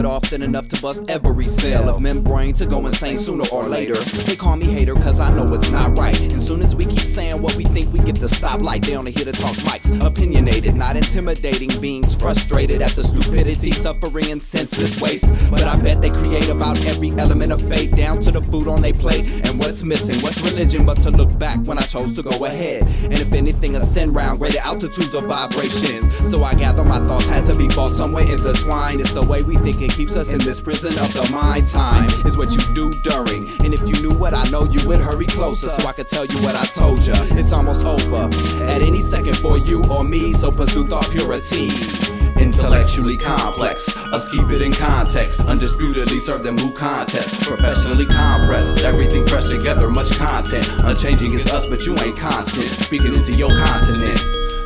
it often enough to bust every cell of membrane to go insane sooner or later. They call me hater cause I know it's not right. And soon as we keep saying what we think, we get the stoplight. They only here to talk mics. Opinionated, not intimidating beings, frustrated at the stupidity, suffering, and senseless waste. But I bet they create about every element of fate, down to the food on their plate. And what's missing? What's religion but to look back when I chose to go ahead? And if anything, a sin round, greater altitudes of vibrations. So I gather my thoughts had to be bought somewhere intertwined. It's the way we think it keeps us in this prison of the mind. Time is what you do during. And if you knew what I know, you would hurry closer so I could tell you what I told ya. It's almost over at any second for you or me, so pursue thought purity. Intellectually complex, us keep it in context. Undisputedly serve them who contest. Professionally compressed, everything fresh together, much content. Unchanging is us, but you ain't constant. Speaking into your continent.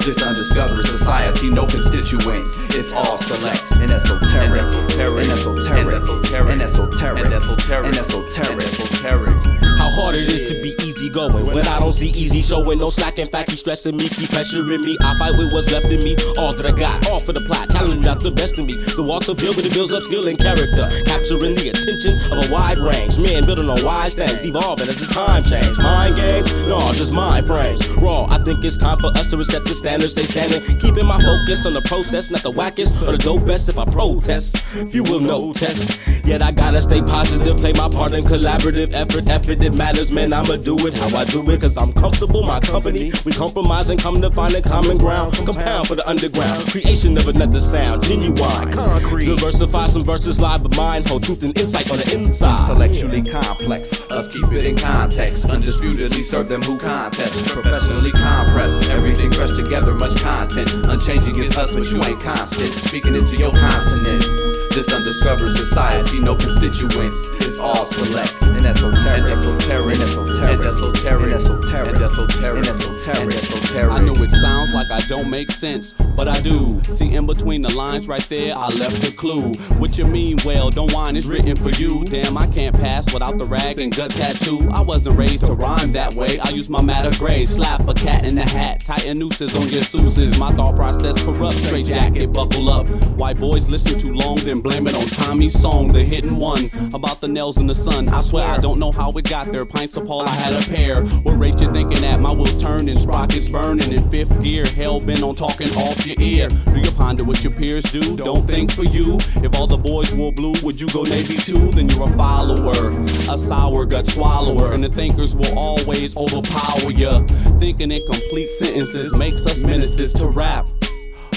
This undiscovered society, no constituents. It's all select and esoteric, and esoteric, and esoteric, and esoteric, and esoteric, and esoteric. How hard it is to be easy going when I don't see easy showing, no slack. In fact, he's stressing me, keep pressuring me. I fight with what's left in me, all that I got, all for the plot. Challenge out the best in me. The walks uphill, but it builds up skill and character, capturing the attention of a wide range. Man building on wise things, evolving as the time change. Mind games? No, just mind frames. Raw, I think it's time for us to reset the standards. Stay standing, keeping my focus on the process, not the wackest or the dopest. If I protest, few will know test. Yet I gotta stay positive, play my part in collaborative effort. Effort that matters, man, I'ma do it how I do it, cause I'm comfortable, my company. We compromise and come to find a common ground. Compound for the underground, creation of another sound. Genuine, concrete, diversify some verses live, but mine hold truth and insight on the inside. Intellectually complex, us keep it in context. Undisputedly serve them who contest. Professionally compressed, everything fresh together, much content. Unchanging is us, but you ain't constant. Speaking into your continent. This undiscovered society, no constituents. It's all select and esoteric, and esoteric, and esoteric, and esoteric, and esoteric, and esoteric, and esoteric, and esoteric. I know it sounds like I don't make sense, but I do. See, in between the lines right there, I left a clue. What you mean? Well, don't whine, it's written for you. Damn, I can't pass without the rag and gut tattoo. I wasn't raised to rhyme that way. I use my matter grade, slap a cat in the hat, tighten nooses on your Seuss's. My thought process corrupt, straight jacket, buckle up. White boys listen too long, then blame it on Tommy's song, the hidden one, about the nails in the sun. I swear I don't know how it got there. Pints of Paul, I had a pair. What rate you thinking at? My wheels turning, sprockets burning in fifth gear. Hell bent on talking off your ear. Do you ponder what your peers do? Don't think for you. If all the boys wore blue, would you go Navy too? Then you're a follower, a sour gut swallower, and the thinkers will always overpower ya. Thinking in complete sentences makes us menaces to rap,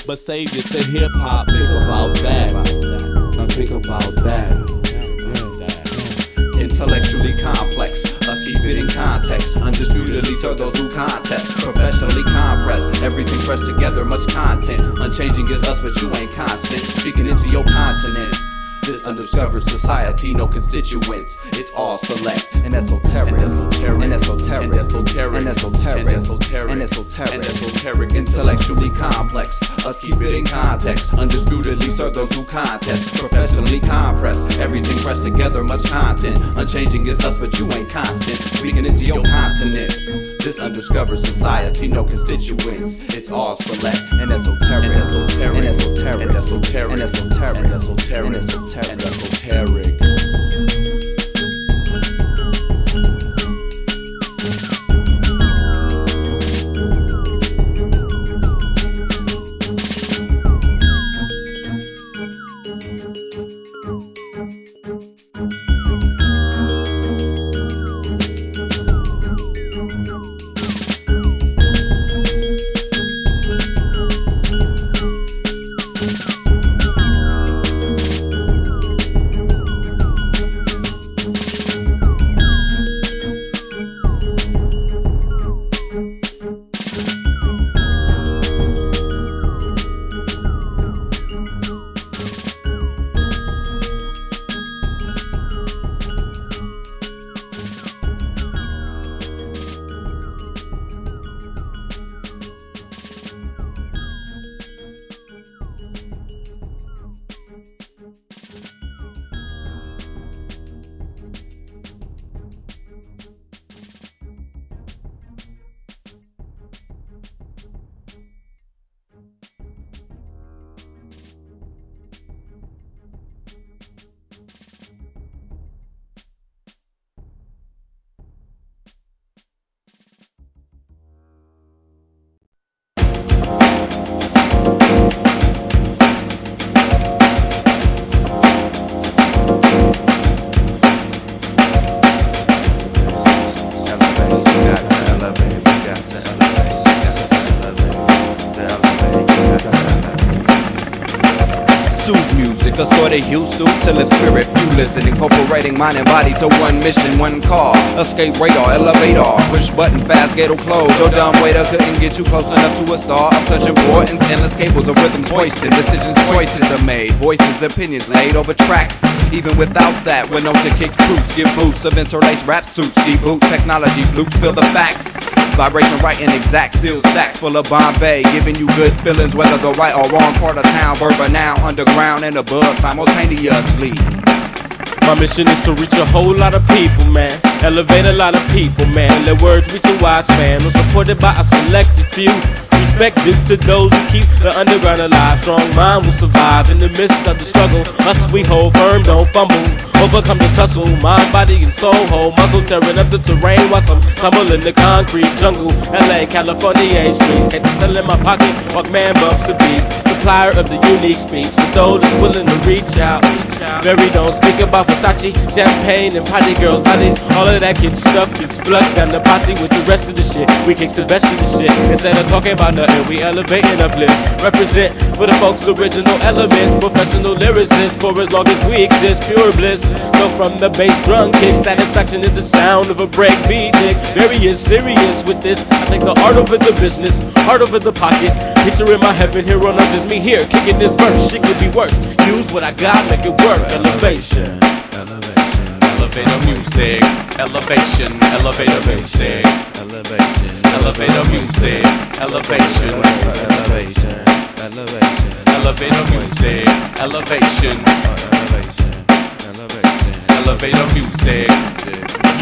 but saviors to hip-hop. Think about that. Now think about that. Intellectually complex, us keep it in context. Undisputedly serve those who contest. Professionally compressed, everything fresh together, much content. Unchanging is us, but you ain't constant. Speaking into your continent. This undiscovered society, no constituents. It's all select and esoteric, and esoteric, and esoteric, and esoteric, and esoteric, and esoteric, and esoteric, and esoteric. Intellectually complex, us keep it in context. Undisputedly serve those who contest. Professionally compressed, everything fresh together, much content. Unchanging is us, but you ain't constant. Speaking into your continent. This undiscovered society, no constituents. It's all select and esoteric, and esoteric, and esoteric, and esoteric, and esoteric, and esoteric, and esoteric, and esoteric. feel sorta used to live spirit viewless and incorporating mind and body to one mission, one call. Escape radar, elevator, push button, fast gate'll close. Your dumb waiter couldn't get you close enough to a star of such importance. Endless cables of rhythms hoisted, decisions, choices are made, voices, opinions laid over tracks. Even without that, we're known to kick truths, give boosts of interlaced rap suits, deboot technology, flukes, fill the facts. Vibration right and exact, sealed sacks full of Bombay, giving you good feelings whether the right or wrong part of town. Verba now, underground and above simultaneously. My mission is to reach a whole lot of people, man. Elevate a lot of people, man. Let words reach a wide span. I'm supported by a selected few. Respect due to those who keep the underground alive. Strong mind will survive in the midst of the struggle. Us we hold firm, don't fumble. Overcome the tussle, mind, body, and soul. Whole muscle tearing up the terrain while some tumble in the concrete jungle. LA, California, streets. Had to sell in my pocket, Walkman bumps the beats. Supplier of the unique speech for those that's willing to reach out. Very don't speak about Versace, champagne, and party girls' bodies. All of that kid stuff gets flushed down the potty with the rest of the shit. We kicks the best of the shit. Instead of talking about nothing, we elevate and uplift. Represent for the folks' original elements. Professional lyricists for as long as we exist. Pure bliss. So from the bass drum kick, satisfaction is the sound of a breakbeat dick. Very serious with this. I take the art over the business, heart over the pocket. Picture in my heaven, here on earth is me here, kicking this verse. Shit could be worse. Use what I got, make it work. Elevation, elevation, elevator music, elevation, elevator music, elevation, elevator music, elevation, elevation, elevation, elevator music, elevation, elevator music.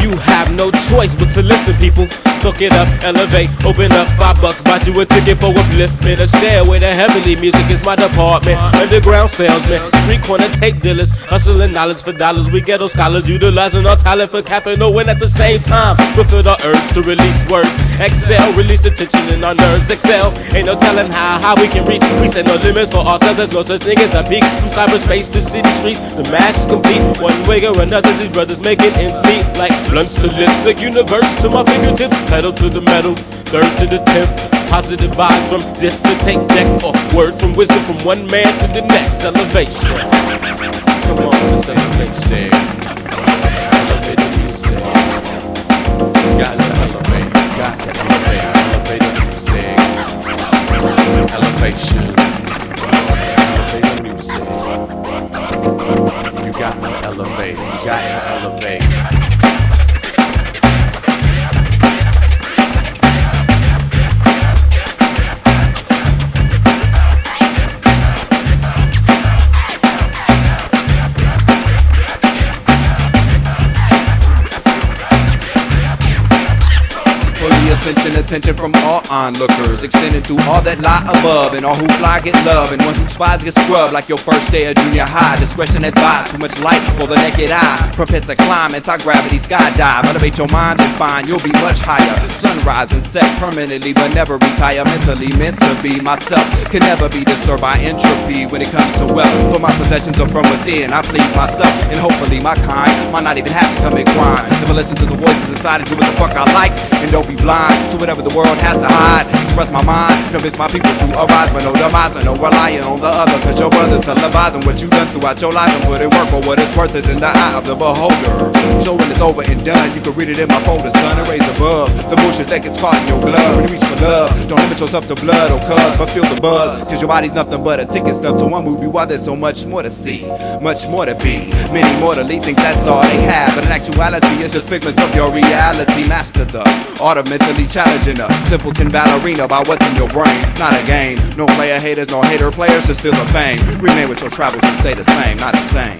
You have no choice but to listen, people. Soak it up, elevate, open up. $5 buy you a ticket for upliftment. A stairway to heavenly music is my department. Underground salesman, street corner tape dealers, hustling knowledge for dollars. We ghetto scholars utilizing our talent for capital, and at the same time fulfill the urge to release words. Excel, release the tension in our nerves. Excel, ain't no telling how we can reach. We set no limits for ourselves. There's no such thing as a peak. From cyberspace to city streets, the match is complete. One way or another, these brothers making ends meet. Like blunts to lips, a universe to my fingertips. Pedal to the metal, third to the 10th. Positive vibes from this to take deck. Or words from wisdom from one man to the next. Elevation. Come on, let's elevate. Elevate the music. Got to elevate. Got to elevate. Elevate the music. Elevation. Elevate the music. You got to elevate. You got to elevate. Attention from all onlookers, extending through all that lie above, and all who fly get love, and ones who spies get scrubbed like your first day of junior high. Discretion advised, too much light for the naked eye. Prepare to climb, anti-gravity skydive. Elevate your mind and find you'll be much higher. Sunrise and set permanently, but never retire. Mentally meant to be myself, can never be disturbed by entropy when it comes to wealth. For my possessions are from within, I please myself, and hopefully my kind might not even have to commit crime. Never listen to the voices inside and do what the fuck I like, and don't be blind to whatever the world has to hide. Express my mind, convince my people to arise, but no demise and no relying on the other. Cause your brother's televising what you done throughout your life and put it work for what it's worth is in the eye of the beholder. So when it's over and done, you can read it in my folder, son, and raise above the bullshit that gets caught in your glove. When you reach for love, don't limit yourself to blood or cuz, but feel the buzz. Cause your body's nothing but a ticket stub to one movie while there's so much more to see, much more to be. Many mortally think that's all they have, but in actuality it's just figments of your reality. Master the art of mentally challenging a simpleton ballerina by what's in your brain. Not a game, no player haters, no hater players, just feel the fame. Remain with your travels and stay the same, not the same.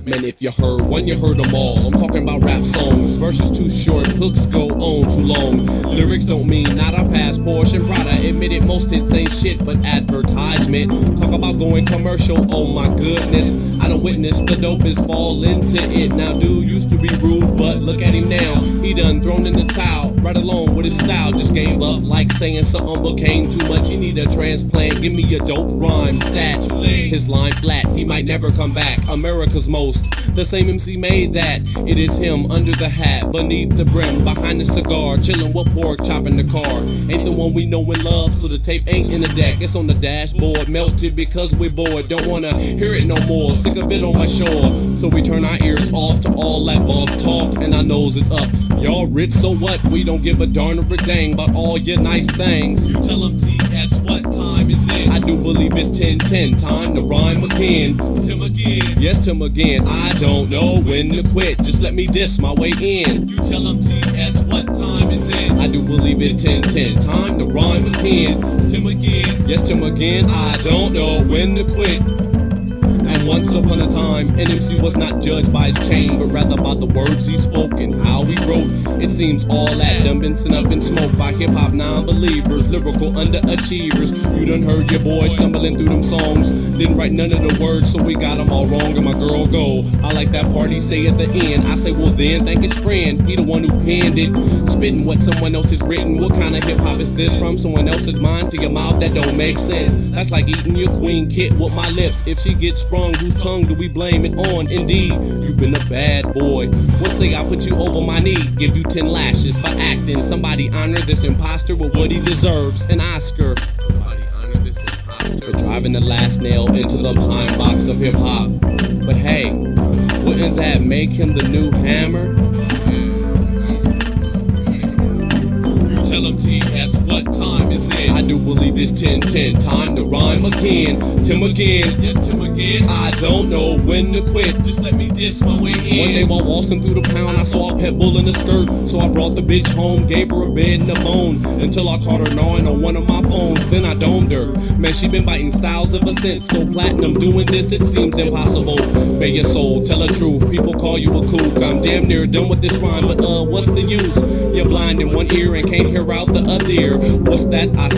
Man, if you heard one, you heard them all. I'm talking about rap songs. Verses too short, hooks go on too long. Lyrics don't mean not a passport. And Prada admitted most hits ain't shit but advertisement. Talk about going commercial, oh my goodness. I done witnessed the dopest fall into it. Now dude used to be rude, but look at him now. He done thrown in the towel, right along with his style. Just gave up like saying something became too much. You need a transplant, give me a dope rhyme stat. His line flat, he might never come back. America's most, the same MC made that. It is him under the hat, beneath the brim, behind the cigar, chilling with pork, chopping the car. Ain't the one we know and love, so the tape ain't in the deck. It's on the dashboard, melted because we're bored. Don't wanna hear it no more, sick of it on my shore. So we turn our ears off to all that boss talk, and our nose is up. Y'all rich, so what? We don't give a darn or a dang about all your nice things. You tell them TS, what time is it? I do believe it's 10:10, time to rhyme again. Tim again, yes, Tim again. I don't know when to quit, just let me diss my way in. You tell them TS, what time is it? I do believe it's 10:10, time to rhyme again. Tim again, yes, Tim again. I don't know when to quit. And once upon a time, an MC was not judged by his chain, but rather by the words he spoke and how he wrote. It seems all that done been sent up in smoke by hip-hop non-believers, lyrical underachievers. You done heard your boy stumbling through them songs, didn't write none of the words, so we got them all wrong, and my girl go. I like that part he say at the end. I say, well then, thank his friend, he the one who penned it. Spitting what someone else has written. What kind of hip-hop is this? From someone else's mind to your mouth? That don't make sense. That's like eating your queen kit with my lips. If she gets sprung, whose tongue do we blame it on? Indeed, you've been a bad boy. What say I put you over my knee, give you 10 lashes for acting. Somebody honor this imposter with what he deserves, an Oscar. Somebody honor this imposter for driving the last nail into the pine box of hip hop. But hey, wouldn't that make him the new Hammer? Tell him TS, what time is it? I do believe it's 10:10, time to rhyme again. Tim again, yes, Tim again. I don't know when to quit, just let me diss my way in. One day while waltzing through the pound, I saw a pet bull in a skirt. So I brought the bitch home, gave her a bed and a bone, until I caught her gnawing on one of my bones. Then I domed her. Man, she been biting styles ever since. Go platinum, doing this, it seems impossible. Bare your soul, tell the truth, people call you a kook. I'm damn near done with this rhyme, but what's the use? You're blind in one ear and can't hear out the other ear. What's that? I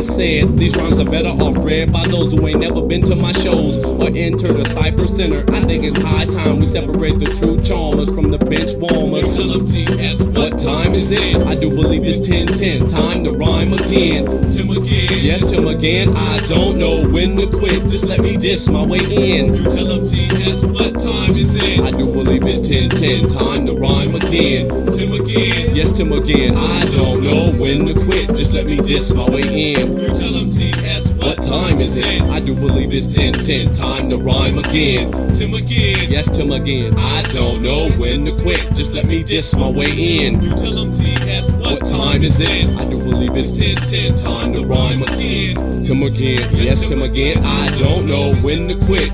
said these rhymes are better off read by those who ain't never been to my shows or enter the Cypher Center. I think it's high time we separate the true charmers from the bench warmers. Tell them TS, what time is it? I do believe it's 10:10, time to rhyme again. Tim again, yes, Tim again. I don't know when to quit, just let me diss my way in. You tell them TS, what time is it? I do believe it's 10:10, time to rhyme again. Tim again, yes, Tim again. I don't know when to quit, just let me diss my way in. You tell them TS, what time is it? I do believe it's 10:10, time to rhyme again. Tim again, yes, Tim again. I don't know when to quit, just let me diss my way in. You tell them TS, what time is it? I do believe it's 10:10, time to rhyme again. Tim again, yes, Tim again. I don't know when to quit,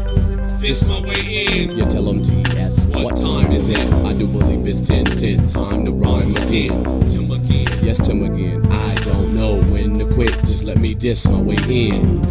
diss my way in. You tell them TS, what time is it? I do believe it's 10:10, time to rhyme again. Tim again, yes, Tim again. I don't know when to quit, just let me diss my way in.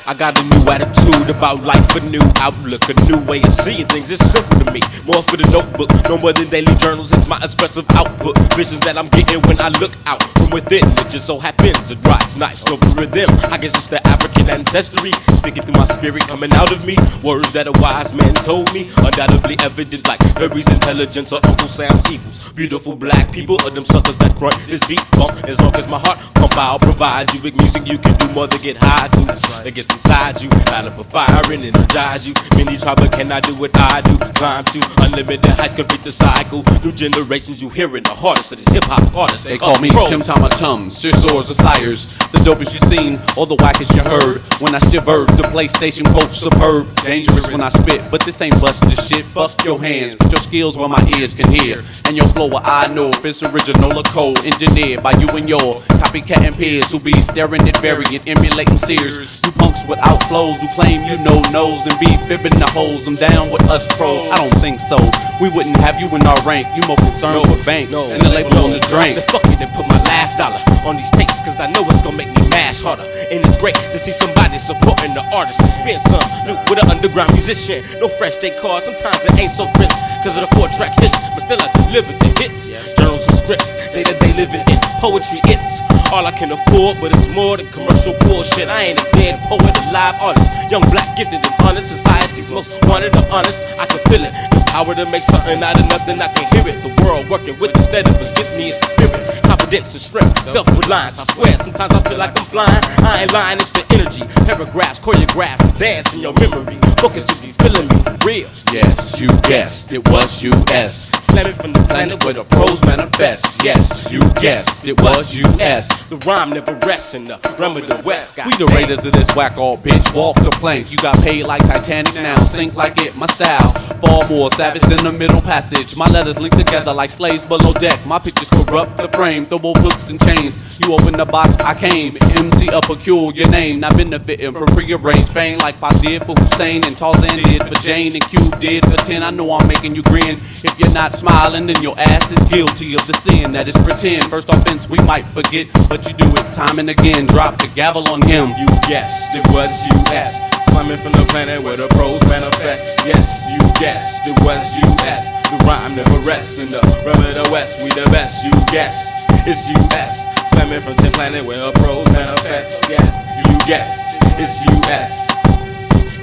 I got a new attitude about life, a new outlook, a new way of seeing things. It's simple to me, more for the notebook, no more than daily journals. It's my expressive output, visions that I'm getting when I look out from within. It just so happens it rides nice over rhythm. I guess it's the African ancestry speaking through my spirit, coming out of me. Words that a wise man told me, undoubtedly evident like Fairy's intelligence or Uncle Sam's equals. Beautiful black people are them suckers that front this beat bump. As long as my heart pump, I'll provide you with music you can do more than get high to. That gets inside you, light up a fire and energize you. Many try but cannot do what I do. Climb to unlimited heights, complete the cycle. New generations you hearing the hardest of these hip-hop artists. They call me Tim Tama Tum, Sirsours or Sires. The dopest you seen, or the wackest you heard. When I stiff verbs, the PlayStation coach superb. Dangerous when I spit, but this ain't busted shit. Fuck your hands, put your skills where my ears can hear. And your flow where I know if it's original or cold. Engineered by you and your copycat peers who be staring at variant, emulating seers. You punks without flows who claim you know knows and be fibbing the holes. I'm down with us pros. I don't think so. We wouldn't have you in our rank. You more concerned with bank and the label on the drink. I said fuck it and put my last dollar on these tapes, cause I know it's gonna make me mash harder. And it's great to see somebody supporting the artist and spin some new with an underground musician. No fresh J card, sometimes it ain't so crisp cause of the 4-track hits, but still I deliver the hits. Journals and scripts, day-to-day living it. Poetry, it's all I can afford, but it's more than commercial bullshit. I ain't a dead poet, a live artist. Young, black, gifted, and honored. Society's most wanted or honest. I can feel it. The power to make something out of nothing. I can hear it. The world working with instead of it gets me its spirit. Confidence and strength, self-reliance. I swear, sometimes I feel like I'm flying. I ain't lying, it's the energy. Paragraphs, choreographed, dance in your memory. Focus if you feeling me, real. Yes, you guessed, it was US. Slamming from the planet where the pros manifest. Yes, you guessed, it was US. The rhyme never rests in the realm of the West. We the raiders of this whack all bitch. Walk the plank, you got paid like Titanic now. Sink like it, my style. Far more savage than the middle passage. My letters link together like slaves below deck. My pictures corrupt the frame, throw both hooks and chains. You open the box, I came. MC a peculiar name, not benefiting from prearranged fame like Pop did for Hussein and Tarzan did for Jane and Cube did for 10. I know I'm making you grin. If you're not smiling, then your ass is guilty of the sin that is pretend. First offense we might forget, but you do it time and again. Drop the gavel on him. You guessed, it was US. Climbing from the planet where the pros manifest. Yes, you guessed, it was US. The rhyme never rests in the realm of the West. We the best, you guessed, it's US. Slamming from the planet where the pros manifest. Yes, you guessed, it's US.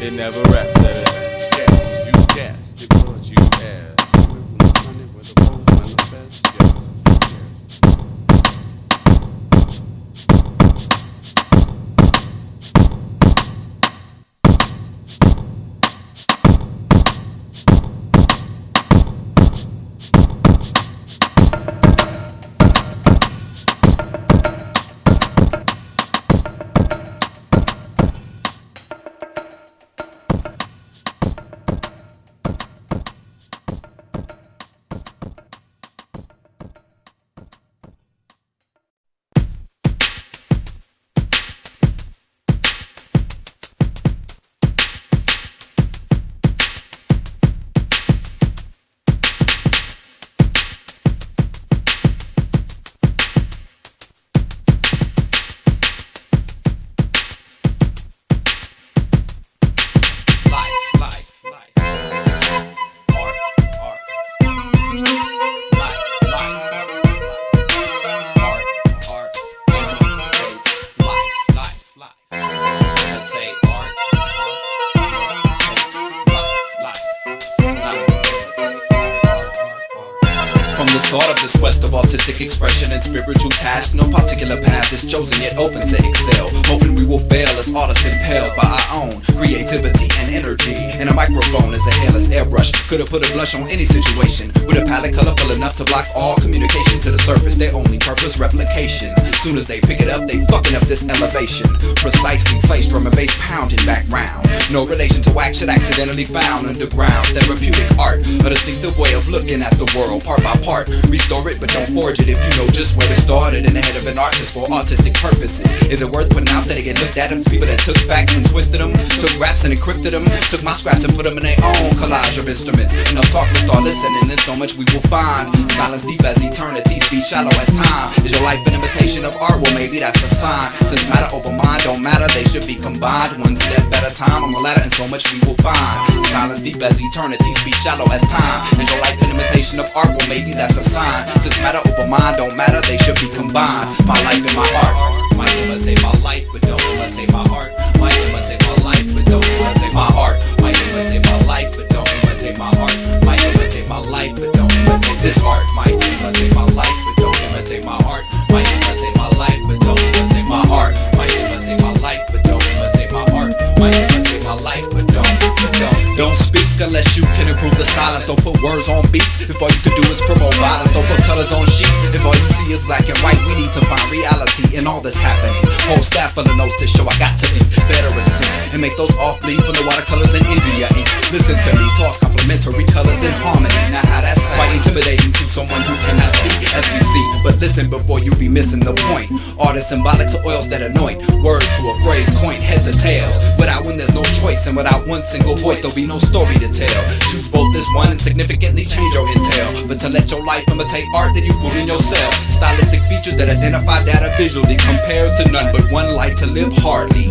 It never rests, does it? Yes, you guessed, it was US. From the planet where the pros manifest. Thought of this quest of artistic expression and spiritual task. No particular path is chosen yet open to excel. Hoping we will fail as artists impelled by our own creativity and energy. And a microphone is a hairless airbrush. Could have put a blush on any situation. With a palette colorful enough to block all communication to the surface. Their only purpose, replication. Soon as they pick it up, they fucking up this elevation. Precisely placed drum and bass pounding background. No relation to action accidentally found underground. Therapeutic art, a distinctive way of looking at the world part by part. Restore it, but don't forge it if you know just where it started. In the head of an artist for artistic purposes. Is it worth putting out that they get looked at them? People that took facts and twisted them, took raps and encrypted them, took my scraps and put them in their own collage of instruments. Enough talk, let's start listening. There's so much we will find. Silence deep as eternity, speed shallow as time. Is your life an imitation of art? Well, maybe that's a sign. Since matter over mind don't matter, they should be combined. One step at a time on the ladder, and so much we will find. Silence deep as eternity, speed shallow as time. Is your life an imitation of art? Well, maybe that's a sign. Since matter over mind don't matter, they should be combined. My life and my art might imitate my life, but don't imitate my art. Might imitate my life, but don't imitate my art. Might imitate my life, but don't imitate my art. Might imitate my life, but don't imitate this art. Might imitate my life, but don't imitate my art. Might imitate my life, but don't imitate unless you can improve the silence. Don't put words on beats if all you can do is promote violence. Don't put colors on sheets if all you see is black and white. We need to find reality in all that's happening. Whole staff full of notes that show I got to be better at sync and make those off bleed from the watercolors in India ink. Listen to me, talks complementary colors in harmony. Now how that's quite intimidating to someone who cannot see as we see. But listen before you be missing the point. Art is symbolic to oils that anoint, words to a phrase, coin heads or tails. Without one there's no choice, and without one single voice there'll be no story to tell. Choose both this one and significantly change your intel. But to let your life imitate art, then you fooling yourself. Stylistic features that identify data visually compares to none but one life to live hardly.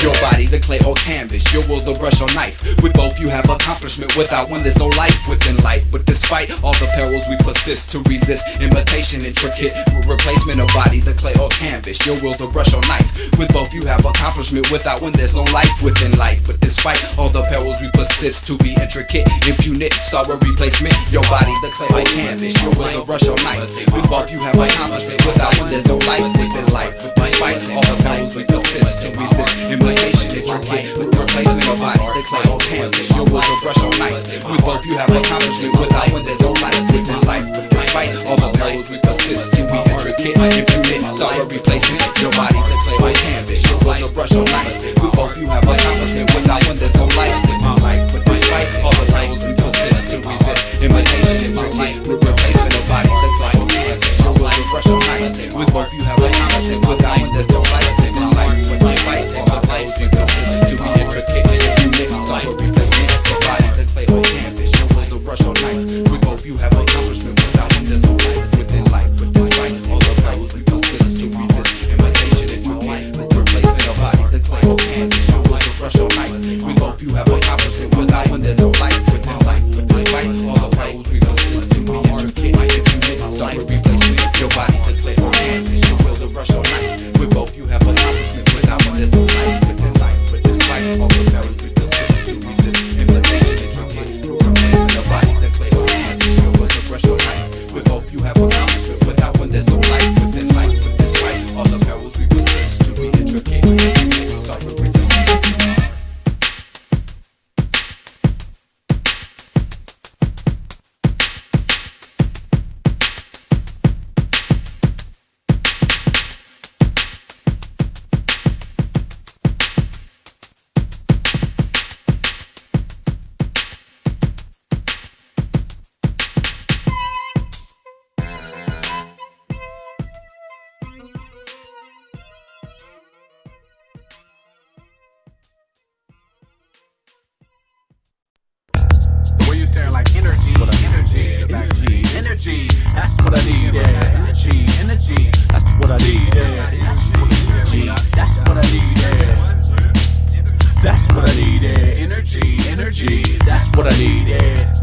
Your body, the clay or canvas, your will, the brush or knife. With both you have accomplishment, without one there's no life within life. But despite all the perils we persist to resist imitation intricate replacement of body, the clay or canvas, your will, the brush or knife. With both you have accomplishment, without one there's no life within life. But despite all the perils we persist to be intricate, impudent, start with replacement. Your body, the clay or canvas, your will, the brush or knife. With both you have accomplishment, without one there's no life within life. But despite all the perils we persist to resist imitation intricate replacement of body, the clay or canvas, your will, the brush or knife. With both you have accomplishment, without one there's no life within life. But despite all the perils we persist to be intricate, impudent, start with replacement. Your body, the clay or canvas, your will, the brush or knife. With both you have accomplishment, without one there's no life within life. But despite all the perils we persist to resist imitation intricate replacement of body, the clay or canvas, your will, the brush or knife. With both you have accomplishment, without one there's no life within life. But despite all the perils we persist to be intricate, impudent, start with replacement. Your body, the clay or canvas, your will, the brush or knife. With both you have accomplishment, without one there's no life within life. But despite all the perils we persist to resist imitation intricate replacement of body, the clay or canvas, your will, the brush or knife. With both you have accomplishment, without one there's no life within life. But despite all the perils we persist to be intricate, impudent, start with replacement. Your body, the clay or canvas, your will, the brush or knife. With both you have accomplishment, without one there's no life within life. But despite all the perils we persist to resist imitation intricate replacement of body, the clay or canvas, your will, the brush or knife. With both you have accomplishment, without one there's no life within life. But despite all the perils we persist to be intricate, start with replacement. Like energy, energy, that's what I need, yeah. Energy, that's what I need, yeah. Energy, that's what I need, yeah. That's what I need, yeah. Energy, that's what I need, yeah.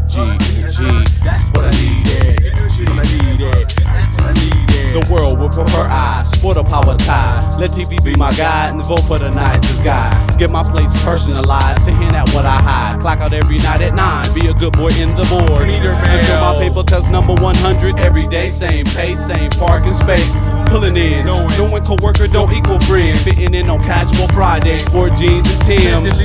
Energy, that's what I need, yeah. Energy, what I need, yeah. That's what I need, yeah. The world will prefer I sport a power tie. Let TV be my guide and vote for the nicest guy. Get my plates personalized to hint at what I hide. Clock out every night at 9. Be a good boy in the board. Until my paper cause number 100 every day. Same pace, same parking space. Pulling in, knowing co-worker don't equal friend. Fitting in on casual Fridays, sport jeans and Timbs.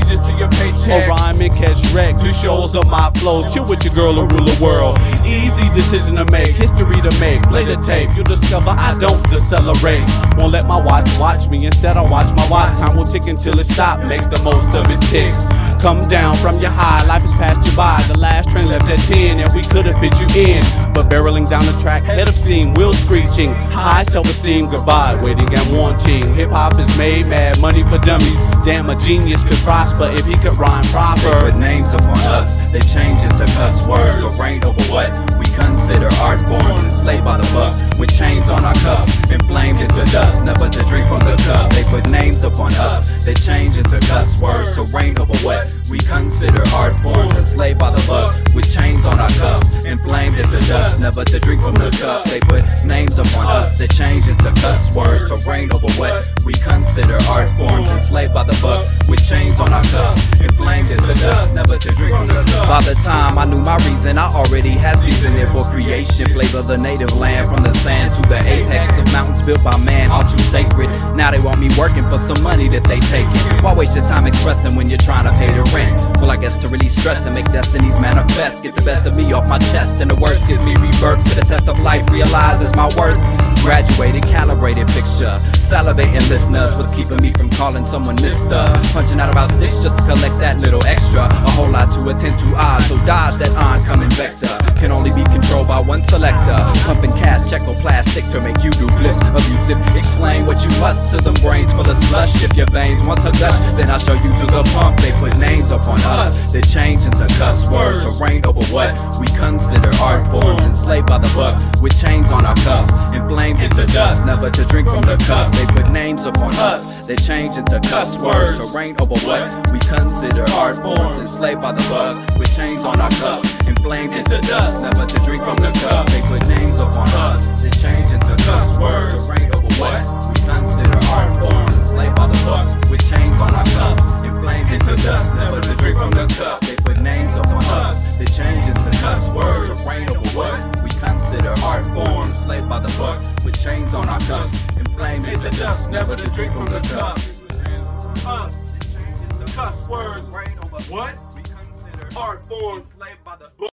A rhyme and catch wreck. 2 shows of my flows. Chill with your girl and rule the world. Easy decision to make, history to make. Play the tape, you'll discover I don't decelerate. Won't let my watch me. Instead I watch my watch. Time will tick until it stops. Make the most of its ticks. Come down from your high, life has passed you by. The last train left at 10 and we could have fit you in. But barreling down the track, head of steam, wheels screeching. High self-esteem, goodbye, waiting and wanting. Hip-hop is made mad, money for dummies. Damn, a genius could prosper if he could rhyme proper. They put names upon us, they change into cuss words. Or reign over what we consider art forms. Enslaved by the buck, with chains on our cuffs. Inflamed into dust, never to drink from the cup. They put names upon us, they change into cuss words. To reign over what we consider art forms. Enslaved by the buck, with chains on our cuffs. Inflamed into dust, never to drink from the cup. They put names upon us, they change into cuss words. To reign over what we consider art forms. Enslaved by the buck, with chains on our cuffs. Inflamed into dust, never to drink from the cup. By the time I knew my reason, I already had seasoned it for creation. Flavor the native land, from the sand to the apex of mountains built by man, all too sacred. Now they want me working for some money that they take. taken. Why waste your time expressing when you're trying to pay the rent? Well, I guess to release stress and make destinies manifest. Get the best of me off my chest, and the worst gives me rebirth. To the test of life, realizes my worth. Graduated, calibrated fixture. Salivating listeners, what's keeping me from calling someone mister? Punching out about 6 just to collect that little extra. A whole lot to attend to, so dodge that oncoming vector. Can only be controlled by one selector. Pumping cash, checkoplastic to make you do flips. Abusive, explain what you must to them brains full of slush. If your veins want to gush, then I'll show you to the pump. They put names up on us, they change into cuss words. So reign over what we consider art forms. Enslaved by the buck, with chains on our cuffs. Inflamed into dust, never to drink from the cup. They put names upon us, they change into cuss words. So reign over what we consider art forms. Enslaved by the buck, with chains on our cuffs. Inflamed into dust, never to drink from the cup. They put names upon us, they change into cuss words. So reign over what we consider art forms. Enslaved by the buck, with chains on our cuffs. Inflamed into dust, never to drink from the cup. They put names upon us, they change into cuss words. So reign over what we consider art forms. Enslaved by the buck, with chains on our cuffs. Inflamed into dust, never to drink from the cup. Us, they change into cuss words. Reign over what we consider art forms. Enslaved by the buck.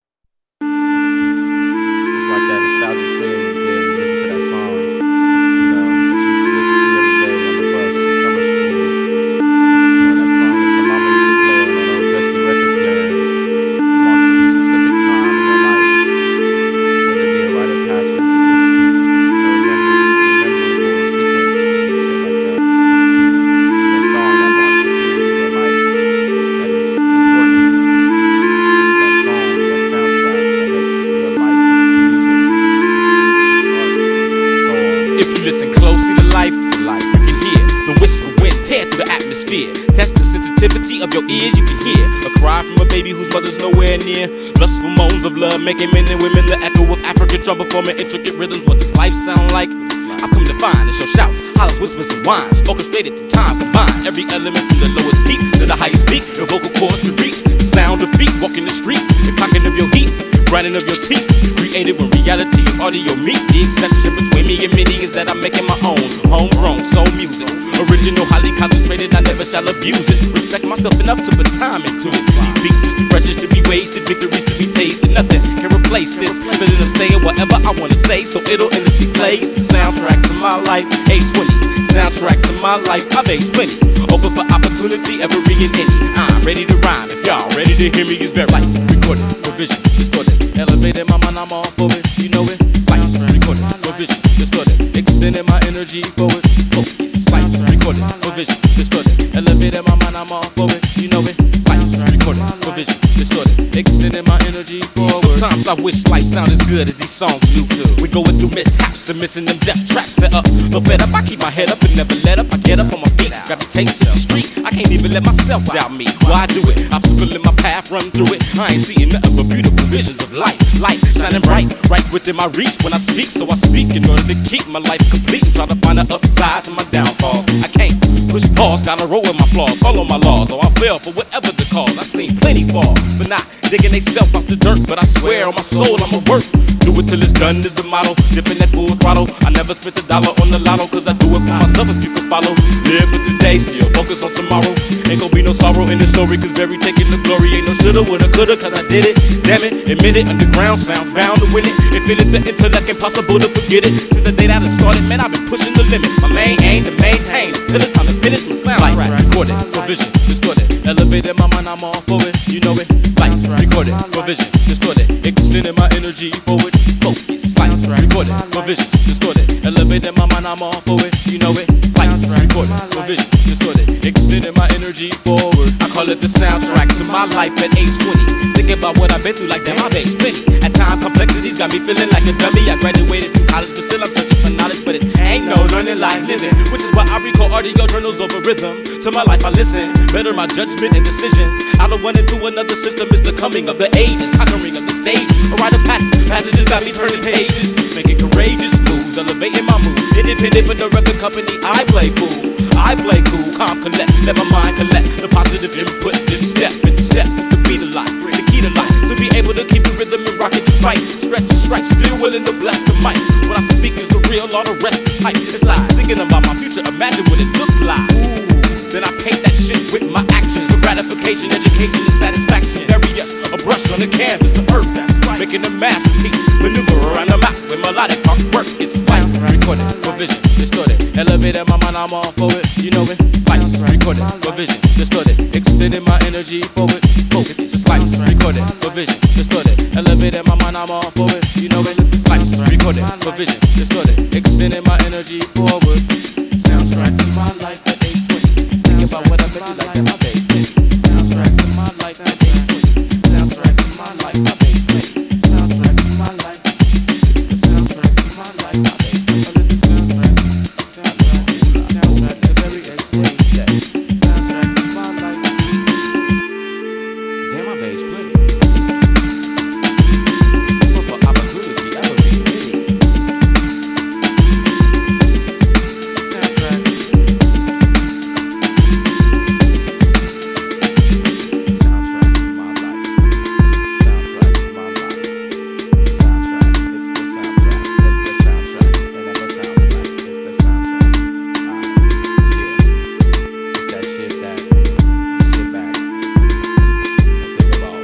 It's like that nostalgic feeling you get when you listen to that song, you know, that you used to listen to every day on the bus, summer school. You know, that song that your mama used to play on that old dusty record player. It marks a specific time in your life, whether it be a rite of passage or just a memorable sequence, shit like that. It's that song that marks a period in your life that is important. It's that song, that soundtrack that makes your life If you listen closely to life, you can hear the whistle wind tear through the atmosphere. Test the sensitivity of your ears, you can hear a cry from a baby whose mother's nowhere near. Blissful moans of love making men and women the echo of African drum performing intricate rhythms. What does life sound like? I've come to find it's your shouts, hollers, whispers, and whines, orchestrated through time combined. Every element from the lowest peak to the highest peak, your vocal cords to reach the sound of feet walking the street, the cocking of your heat, grinding of your teeth. Created when reality and audio meet. The exception between me and many is that I'm making my own homegrown soul music. Original, highly concentrated, I never shall abuse it. Respect myself enough to put time into it. These beats is too precious to be wasted, victories to be tasted. Nothing can replace this feeling of saying whatever I wanna say, so it'll endlessly play. The soundtrack to my life, Ace Winnie. Soundtrack to my life, I've aged plenty. Open for opportunity, every and any. I'm ready to rhyme. If y'all ready to hear me, it's very life. Recorded, provision, distorted. Elevated my mind, I'm all for it. You know it. Life, recorded, provision, distorted. Extending my energy forward. Focus. Life, recorded, provision, distorted. Elevated my mind, I'm all for it. You know it. Life, recorded, provision, distorted. Extending my energy forward. Sometimes I wish life sounded as good as these songs do. We're going through mishaps and missing them death traps. Set up, no fed up. I keep my head up and never let up. I get up on my feet, grab the taste to the street. I can't even let myself doubt me. Why do it? Obstacle in my path, run through it. I ain't seeing nothing but beautiful visions of life. Light shining bright, right within my reach when I speak. So I speak in order to keep my life complete. Try to find an upside to my downfall. I can't push pause, gotta roll with my flaws. Follow my laws, so I fail for whatever the cause. I seen plenty fall, but not digging they self out the dirt. But I swear on my soul I'ma work. Do it till it's done is the motto. Dipping that full throttle. I never spent a dollar on the lotto, cause I do it for myself if you can follow. Live for today, still focus on tomorrow. Ain't gon' be no sorrow in the story, cause very taking the glory. Ain't no shoulda, woulda, coulda, cause I did it. Damn it, admit it, underground sounds bound to win it. If it is the intellect, impossible to forget it. Since the day that I started, man, I've been pushing the limit. My main aim to maintain till it's time to finish my sound. Life, recorded, provision, distorted. Elevated my mind, I'm all for it, you know it. Life, recorded, provision, distorted. Extending my energy forward, focus. Life, recorded, provision, distorted. Elevated my mind, I'm all for it, you know it. Life, recorded, provision, distorted. Extending my energy forward. I call it the soundtrack to my life at age 20. Thinking about what I've been through, like damn, I've aged plenty. At times, complexities got me feeling like a dummy. I graduated from college, but still I'm searching for knowledge. But it ain't no learning, life living. Which is why I record audio journals over rhythm. To my life I listen, better my judgment and decisions. Out of one into another system is the coming of the ages. Conquering of the stage, a rite of passage. Passages got me turning pages, making courageous moves, elevating my mood. Independent for the record company, I play cool. I play cool, calm, collect, let my mind collect the positive input, then step with the beat of life, the key to life, to be able to keep the rhythm and rock it despite stress and strife, still willing to bless the mic. What I speak is the real, all the rest is hype. It's like thinking about my future, imagine what it looks like. Ooh, then I paint with my actions. For gratification, education, and satisfaction. Various, a brush on the canvas of earth. Making a masterpiece, maneuver around the map with melodic artwork. It's life, recorded, for vision, distorted. Elevated my mind, I'm all for it, you know it. Life, recorded, for vision, distorted. Extending my energy forward, focus. It's life, recorded, for vision, distorted. Elevated my mind, I'm all for it, you know it. Life, recorded, for vision, distorted. Extending my energy forward. Soundtrack to my life at 820. Think about what I bet you like that, my baby. Soundtrack to my life at 820. Soundtrack to my life, my baby. Soundtrack to my life. It's the soundtrack to my life, my baby. Under the soundtrack the very exploit. Soundtrack to my life. Damn, my bass plenty. Look for opportunity, that would be me. Soundtrack. Soundtrack to my life. Soundtrack to my life. Soundtrack, it's the soundtrack. It's the soundtrack. And that's the soundtrack. It's the soundtrack. Yeah. It's that shit that you sit back and think about.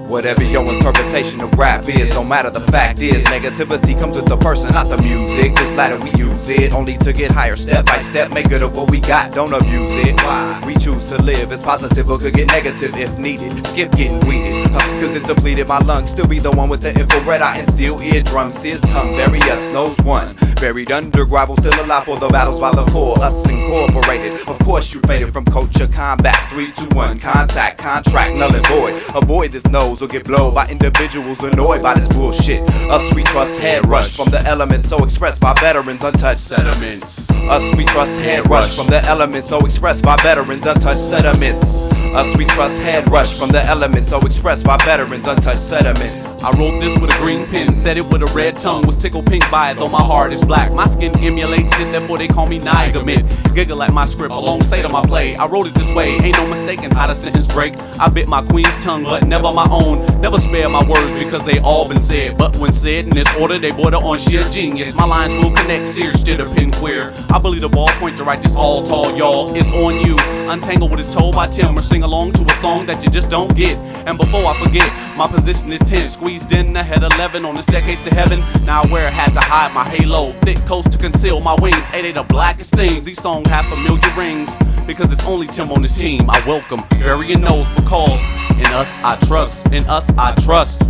Whatever your interpretation of rap is, no matter the fact is, negativity comes with the person, not the music. This ladder we use it only to get higher, step by step. Make good of what we got, don't abuse it. Why? We choose to live as positive, but could get negative if needed. Skip getting weeded, cause it depleted my lungs. Still be the one with the infrared eye and steel eardrums. His tongue, bury us, knows one. Buried under gravel, still alive for the battles by the core. Us incorporated, of course you faded from culture combat. 3, 2, 1, contact, contract, null and void. Avoid this nose or get blowed by individuals annoyed by this bullshit. Us we trust head rush from the elements so expressed by veterans, untouched sediments. Us we trust head rush from the elements so expressed by veterans, untouched sediments. Us we trust head rush from the elements so expressed by veterans, untouched sediments. I wrote this with a green pen, said it with a red tongue, was tickled pink by it, though my heart is black. My skin emulates it, therefore they call me Nigamit. Giggle at my script, alongside of my play. I wrote it this way, ain't no mistaking how the sentence break. I bit my queen's tongue, but never my own. Never spare my words because they all been said. But when said in this order, they border on sheer genius. My lines will connect, sear, shit a pin queer. I believe the ballpoint to write this all tall, y'all. It's on you. Untangle what is told by Tim, or sing along to a song that you just don't get. And before I forget, my position is 10, squeezed in ahead 11 on the staircase to heaven. Now I wear a hat to hide my halo, thick coat to conceal my wings. Ain't they the blackest things? These songs have familiar rings because it's only Tim on this team. I welcome, burying nose because in us I trust, in us I trust,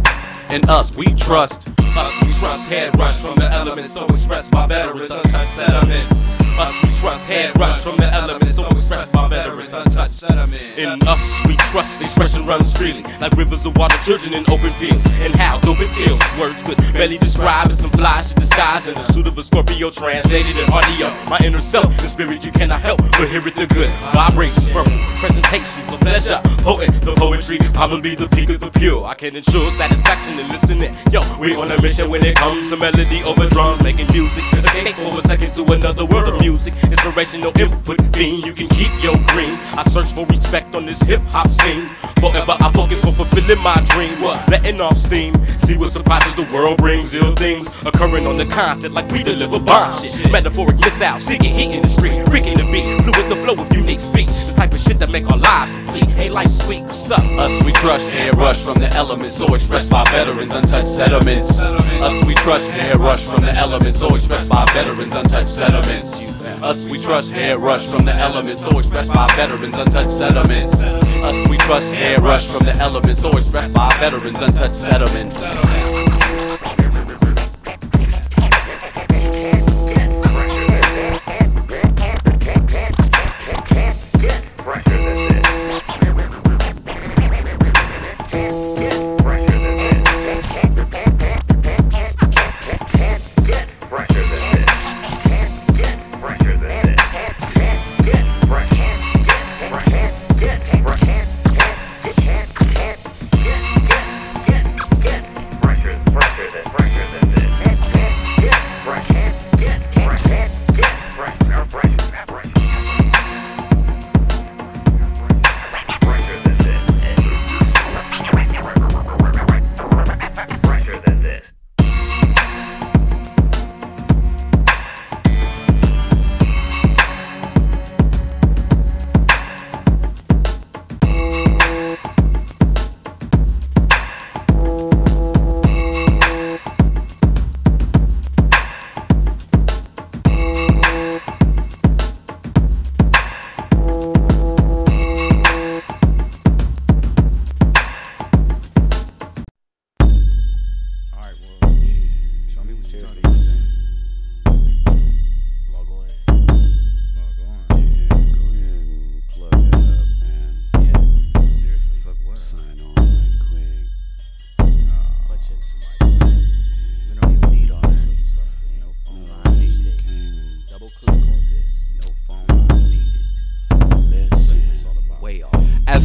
in us we trust. Us we trust, head rush from the elements so expressed by veterans, untouched sediments. Us we trust, head rush from the elements so expressed by veterans, untouched sediments. In us we trust, the expression runs freely like rivers of water, children in open fields. And how dope it feels, words could barely describe it. Some fly shit disguised in the suit of a Scorpio, translated in audio. My inner self, the spirit you cannot help but hear it, the good vibrations, verbal presentations of pleasure. Poet, the poetry is probably the peak of the pure. I can ensure satisfaction in listening. Yo, we on a mission when it comes to melody over drums, making music. Escape for a second to another world of music. Inspirational input fiend, you can keep your green. I search for respect on this hip-hop scene. Forever I focus on fulfilling my dream. What? Letting off steam. See what surprises the world brings. Ill things occurring on the constant like we deliver bomb shit. Metaphoric missiles, seeking heat in the street. Freaking the beat, fluid the flow of unique speech. The type of shit that make our lives complete. Hey, life's sweet, what's up? Us we trust, head rush from the elements so expressed by veterans, untouched sediments. Us we trust, head rush from the elements so expressed by veterans, untouched sediments. Us we trust, head rush from the elements so expressed by veterans, untouched sediments. Us we trust, head rush from the elements so expressed by veterans, untouched sediments.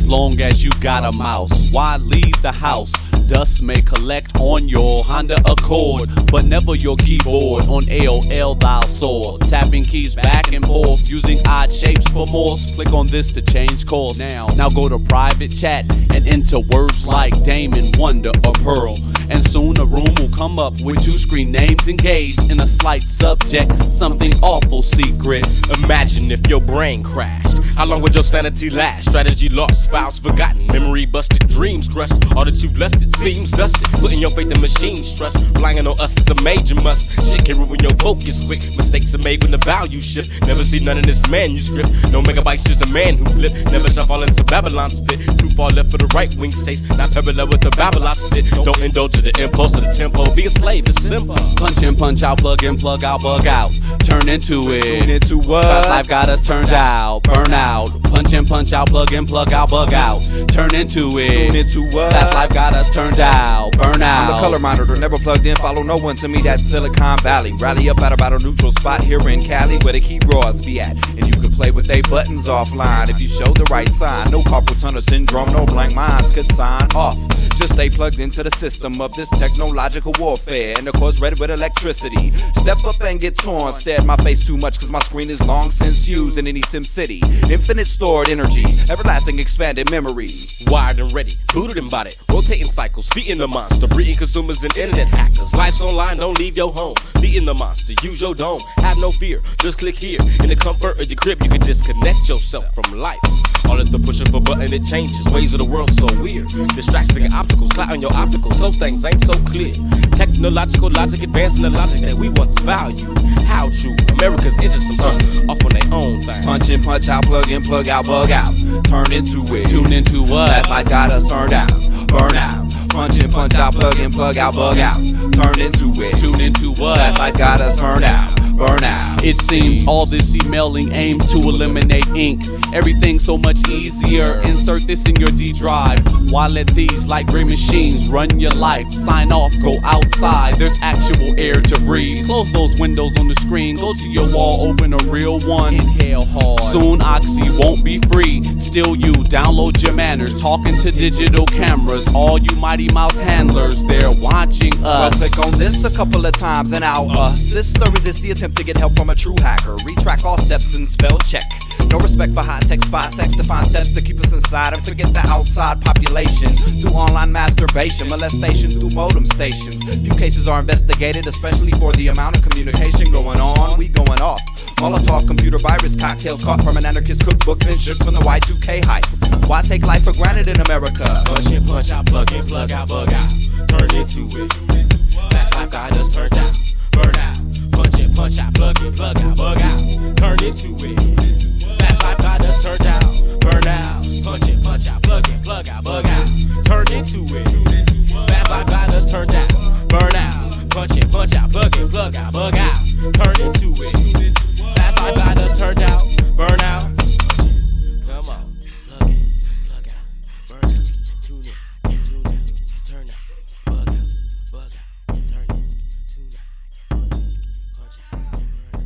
long as you got a mouse. Why leave the house? Dust may collect on your Honda Accord, but never your keyboard. On AOL dial soar, tapping keys back and forth, using odd shapes for more. Click on this to change course. Now go to private chat and enter words like Damon, Wonder, or Pearl. And soon a room will come up with two screen names engaged in a slight subject, something awful secret. Imagine if your brain crashed. How long would your sanity last? Strategy lost, files forgotten, memory busted, dreams crushed. All that you've lusted seems dusted. Putting your faith in machines trust. Flying on us is a major must. Shit can ruin your focus quick. Mistakes are made when the value shift. Never see none in this manuscript. No megabytes, just a man who flipped. Never shall fall into Babylon's pit. Too far left for the right wing states. Not parallel with the Babylon spit. Don't indulge in the impulse of the tempo. Be a slave, it's simple. Punch in, punch out, plug in, plug out, bug out. Turn into it. Tune into what? Fast life got us turned out. Burn out. Punch in, punch out, plug in, plug out, bug out. Turn into it. Tune into what? Fast life got us turned out. Burn out. I'm the color monitor, never plugged in, follow no one. To me, that's Silicon Valley. Rally up at about a neutral spot here in Cali, where the key broads be at. And you can play with they buttons offline if you show the right sign. No carpal tunnel syndrome, no blank minds could sign off. Just stay plugged into the system of this technological warfare, and of course ready with electricity. Step up and get torn, stare at my face too much cause my screen is long since used in any Sim City. Infinite stored energy, everlasting expanded memory. Wired and ready, booted and bodied, rotating cycles, feeding the monster, breeding consumers and internet hackers. Lights online, don't leave your home. Feeding the monster, use your dome, have no fear, just click here. In the comfort of your crib, you can disconnect yourself from life. All at the push of a button, it changes. Ways of the world so weird. Distracting and obstacles, clouding your opticals, so things ain't so clear. Technological logic advancing the logic that we once valued. How true? America's innocent, off on their own thing. Punch in, punch out, plug in, plug out, bug out. Turn into it. Tune into what? That light got us turned out. Burn out. Punch in, punch out, plug in, plug out, bug out. Turn into it. Tune into what? That light got us turned out. Burn out. It seems all this emailing aims to eliminate ink. Everything's so much easier. Insert this in your D drive. Why let these like gray machines run your life? Sign off, go outside. There's actual air to breathe. Close those windows on the screen. Go to your wall, open a real one. Inhale hard. Soon Oxy won't be free. Still you download your manners. Talking to digital cameras. All you mighty mouse handlers, they're watching us. Well, click on this a couple of times and I'll assist or resist the attempt to get help from a true hacker. Retrack all steps and spell check. No respect for high-tech spy sex to find steps to keep us inside and forget the outside population. Through online masturbation, molestation through modem stations. Few cases are investigated, especially for the amount of communication going on. We going off. Molotov computer virus cocktails caught from an anarchist cookbook, then shipped from the Y2K hype. Why take life for granted in America? Punch in, punch out, plug in, plug out, bug out. Turn into it. That life got us turned out. Burn out. Punch in, punch out, plug in, plug out, bug out. Turn into it. That life got us turned out. Burn out. Punch in, punch out, plug in, plug out, bug out. Turn into it. That life got us turned out. Burn out. Punch in, punch out, plug in, plug out, bug out. Turn into it. That life got us turned out. Burn out. Come on. Plug in, plug out, burn out. Tune in, tune out, turn out. Bug out, bug out, turn in, tune out. Punch in, punch out, burn out.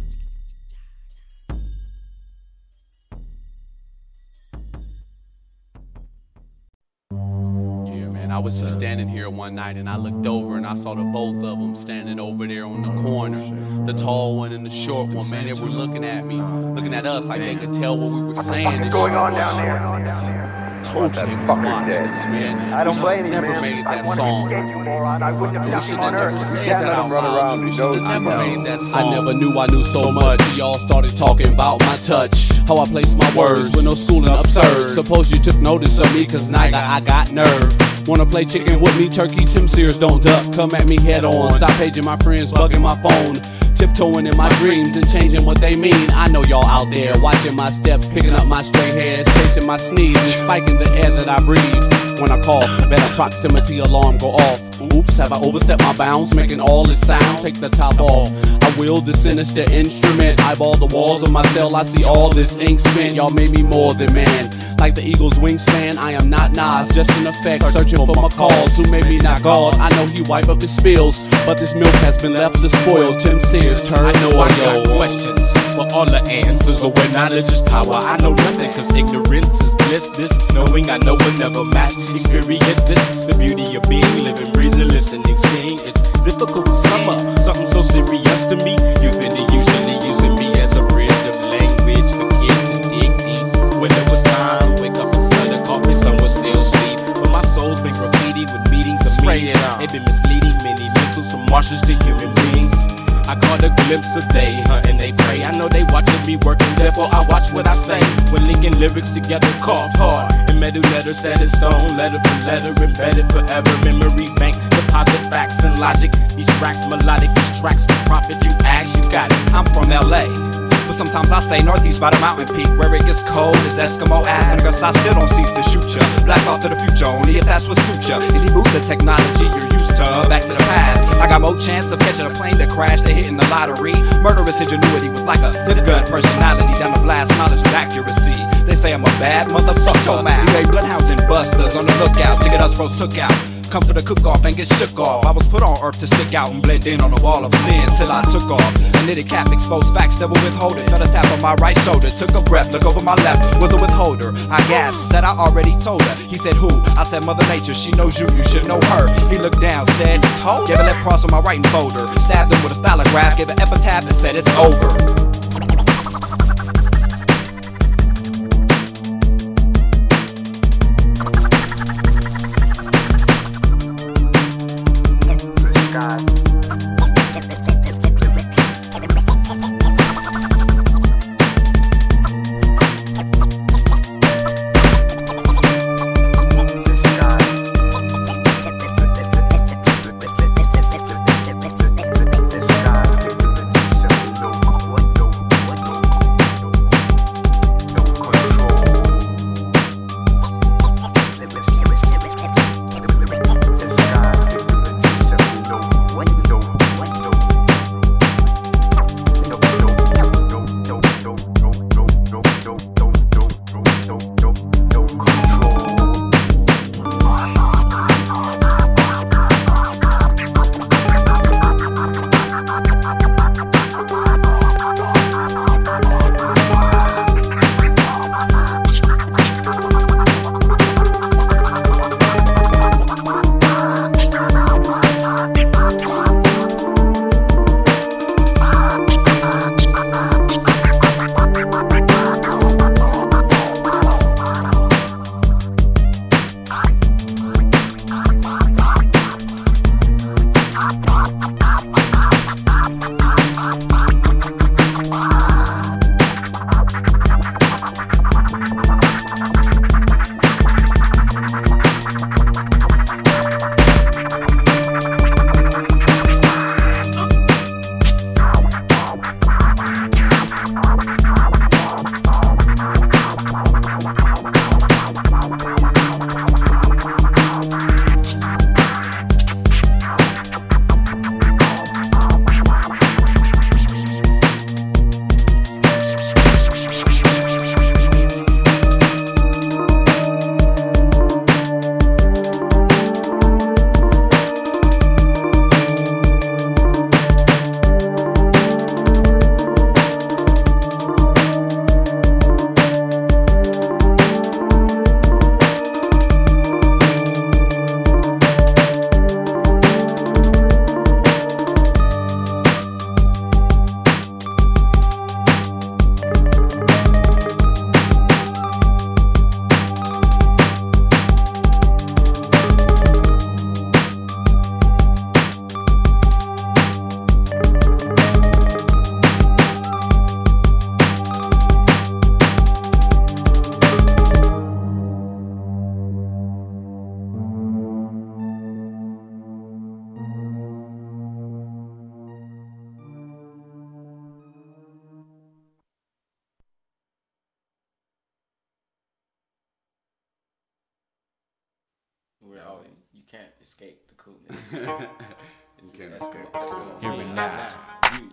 Yeah, man, I was just standing here one night and I looked over and I saw the both of them standing over there on the corner. The tall one and the short one, man, they were looking at me, looking at us like they could tell what we were saying. What's going on down there? Told you they was watching this, man. I don't blame you, never man. made I that wanted song. to get you, moron. I wouldn't have We left should you have on never earth. said You can't that let out him run loud, around. dude. We He should knows have he never knows. made that song. I never knew I knew so much. Y'all started talking about my touch, how I place my words with no schooling absurd. Suppose you took notice of me, cause Niga, I got nerve. Wanna play chicken with me, turkey, Tim Sears, don't duck. Come at me head on, stop paging my friends, bugging my phone. Tiptoeing in my dreams and changing what they mean. I know y'all out there watching my steps, picking up my stray hairs, chasing my sneeze and spiking the air that I breathe. when I call. Better proximity alarm go off. Oops, have I overstepped my bounds, making all this sound? Take the top off. I wield this sinister instrument. Eyeball the walls of my cell, I see all this ink spin. Y'all made me more than man. Like the eagle's wingspan, I am not Nas, just in effect, searching for my cause. Who made me not God? I know he wipe up his spills, but this milk has been left to spoil. Tim Sears, turn I know I got yo. questions for all the answers, or where knowledge is power. I know nothing, cause ignorance is bliss. This knowing I know will never match experience. It's the beauty of being, living, breathing, listening, seeing. It's difficult to sum up something so serious to me. You've been usually using me as a bridge of language for kids to dig deep. When it was time to wake up and smell the coffee, some was still sleep. But my soul's been graffiti with meetings of meanings. They've been misleading many mentals from marshes to human beings. I caught a glimpse of they hunt and they pray. I know they watching me working, therefore I watch what I say. When linking lyrics together, carved hard in metal letters set in stone, letter for letter, embedded forever. Memory bank, deposit facts and logic. These tracks melodic, these tracks the prophet. You ask, you got it. I'm from LA, but sometimes I stay northeast by the mountain peak where it gets cold as Eskimo ass. And I guess I still don't cease to shoot ya. Blast off to the future, only if that's what suits ya. If you move the technology you're used to, back to the past. I got more chance of catching a plane that crashed than hitting the lottery. Murderous ingenuity with like a zip gun personality down to blast knowledge with accuracy. They say I'm a bad motherfucker, your mouth. We made bloodhounds and busters on the lookout to get us folks took out. Come for the cook-off and get shook off. I was put on earth to stick out and blend in on the wall of sin till I took off. A knitted cap exposed facts, never withhold it. Felt a tap on my right shoulder, took a breath, look over my left, was a withholder. I gasped, said I already told her. He said who? I said Mother Nature, she knows you, you should know her. He looked down, said told. Gave a left cross on my writing folder. Stabbed him with a stylograph, gave an epitaph and said it's over. What Well, you can't escape the coolness. You can't escape. Here and now,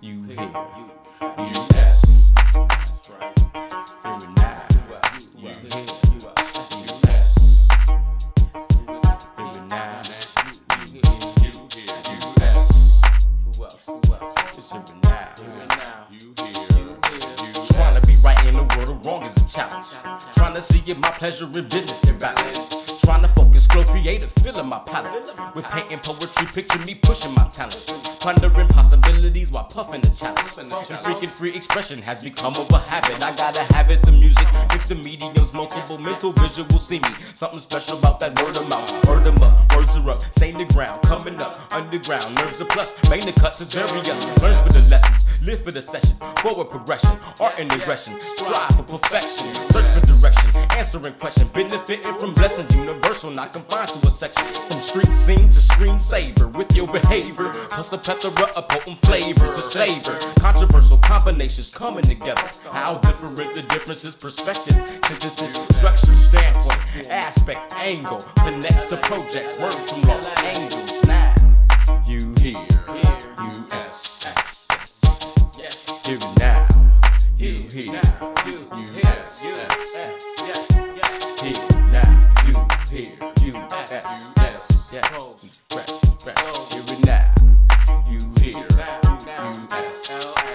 you here, You S. that's right. Here and now, you here, you S. Here and now, you here, you S. Who else? It's here and now, You here. Trying to be right in the world of wrong is a challenge. Trying to see if my pleasure in business can balance. Trying to focus, flow creative, filling my palette. With painting poetry, picture me pushing my talent. Pondering possibilities while puffing the challenge. And freaking free expression has become of a habit. I gotta have it, the music, mix the mediums, multiple mental visuals see me. Something special about that word of mouth. Word them up, words are up, stain the ground, coming up, underground, nerves are plus, main the cuts is various. Learn for the lessons, live for the session, forward progression, art and aggression, strive for perfection, search for direction, answering question, benefiting from blessings, universal, not confined to a section. From street scene to screen saver, with your behavior, plus a plethora of potent flavors to savor. Controversial combinations coming together. How different the differences, perspective, synthesis, structure, standpoint, aspect, angle, connect to project, words from lost angels. Now, you here, you S. Here and now, you here, you S. Here now, you here, you S. Here and now, you here, you S.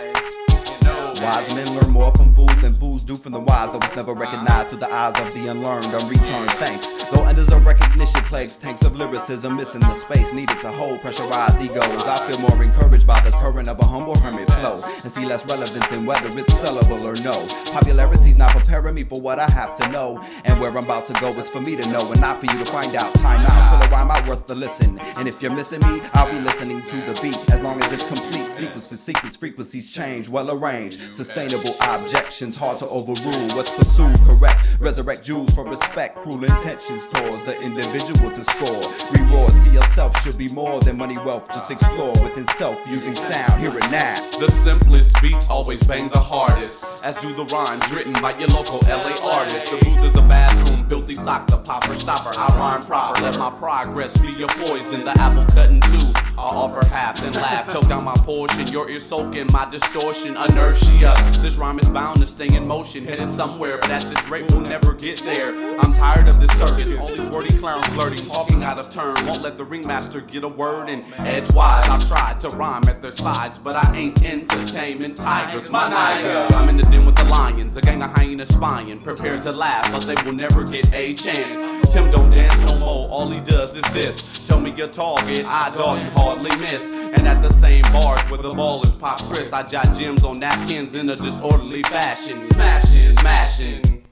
Wise men learn more from fools than fools do from the wise, though it's never recognized through the eyes of the unlearned. Unreturned thanks, though under the recognition plagues tanks of lyricism, missing the space needed to hold pressurized egos. I feel more encouraged by the current of a humble hermit flow, and see less relevance in whether it's sellable or no. Popularity's not preparing me for what I have to know, and where I'm about to go is for me to know, and not for you to find out. Time out, pull a rhyme out worth the listen, and if you're missing me, I'll be listening to the beat, as long as it's complete. Sequence for sequence, frequencies change, well arranged. Sustainable objections, hard to overrule. What's pursued, correct. Resurrect jewels for respect. Cruel intentions towards the individual to score. Rewards to yourself should be more than money, wealth. Just explore within self using sound here and now. The simplest beats always bang the hardest, as do the rhymes written by your local LA artist. The booth is a bathroom, filthy sock, the popper stopper. I rhyme proper, let my progress be your poison. The apple cutting too, I'll offer half and laugh. Choke down my portion, your ear soaking my distortion. Inertia, this rhyme is bound to stay in motion, headed somewhere, but at this rate we'll never get there. I'm tired of this circus, all these wordy clowns flirting, talking out of turn. Won't let the ringmaster get a word in edgewise. I've tried to rhyme at their sides, but I ain't entertainment tigers, my nigga. I'm in the den with the lions, a gang of hyenas spying, prepared to laugh, but they will never get a chance. Tim don't dance no more, all he does is this. Tell me your target, I dog you hardly miss. And at the same bars where the ballers pop Chris, I jot gems on napkins in a disorderly fashion. Smashing, smashing.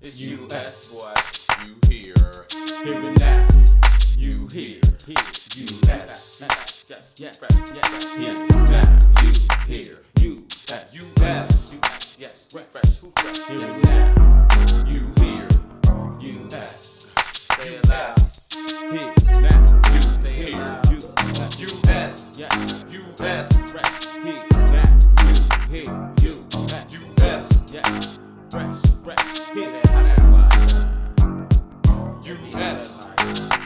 It's US, boy. You here, Here and now, You here, you S. yes, Here now, you here, you S. US. yes, refresh, who fresh? Here and now, you here, you S. Say it loud. here now, you Say it here, loud. you US. yes, US. fresh, here now, you here, you US. yes, fresh, here. That hot ass line. US.